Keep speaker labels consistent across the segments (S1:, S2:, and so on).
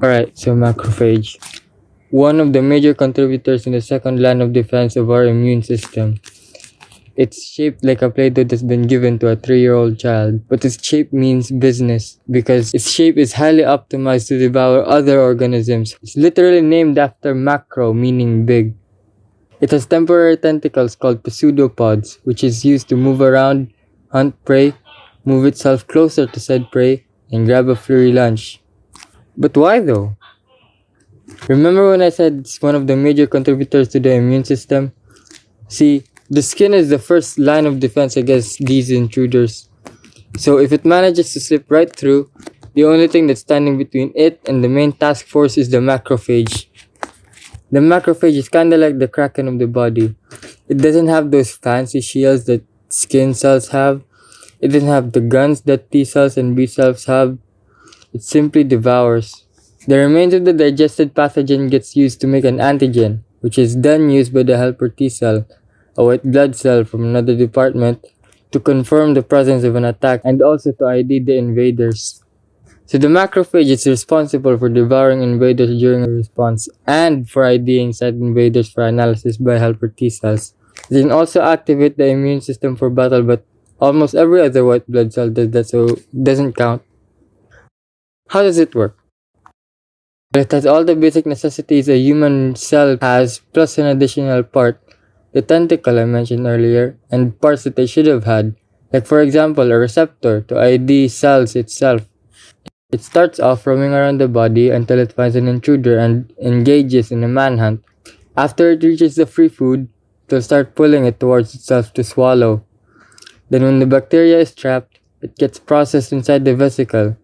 S1: Alright, so macrophage. One of the major contributors in the second line of defense of our immune system. It's shaped like a Play-Doh that's been given to a 3-year-old child, but its shape means business because its shape is highly optimized to devour other organisms. It's literally named after macro, meaning big. It has temporary tentacles called pseudopods, which is used to move around, hunt prey, move itself closer to said prey, and grab a flurry lunch. But why though? Remember when I said it's one of the major contributors to the immune system? See, the skin is the first line of defense against these intruders. So if it manages to slip right through, the only thing that's standing between it and the main task force is the macrophage. The macrophage is kinda like the kraken of the body. It doesn't have those fancy shields that skin cells have. It doesn't have the guns that T cells and B cells have. It simply devours. The remains of the digested pathogen gets used to make an antigen, which is then used by the helper T cell, a white blood cell from another department, to confirm the presence of an attack and also to ID the invaders. So the macrophage is responsible for devouring invaders during a response and for IDing said invaders for analysis by helper T cells. It can also activate the immune system for battle, but almost every other white blood cell does that, so it doesn't count. How does it work? It has all the basic necessities a human cell has, plus an additional part, the tentacle I mentioned earlier, and parts that they should have had, like for example a receptor to ID cells itself. It starts off roaming around the body until it finds an intruder and engages in a manhunt. After it reaches the free food, it will start pulling it towards itself to swallow. Then when the bacteria is trapped, it gets processed inside the vesicle,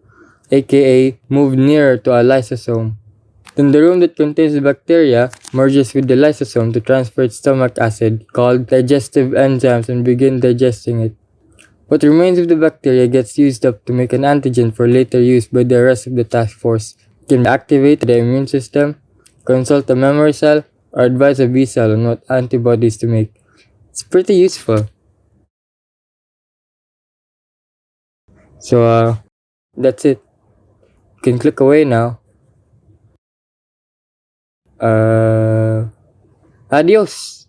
S1: aka moved nearer to a lysosome. Then the room that contains the bacteria merges with the lysosome to transfer its stomach acid, called digestive enzymes, and begin digesting it. What remains of the bacteria gets used up to make an antigen for later use by the rest of the task force. It can activate the immune system, consult a memory cell, or advise a B cell on what antibodies to make. It's pretty useful. So, that's it. You can click away now. Adios!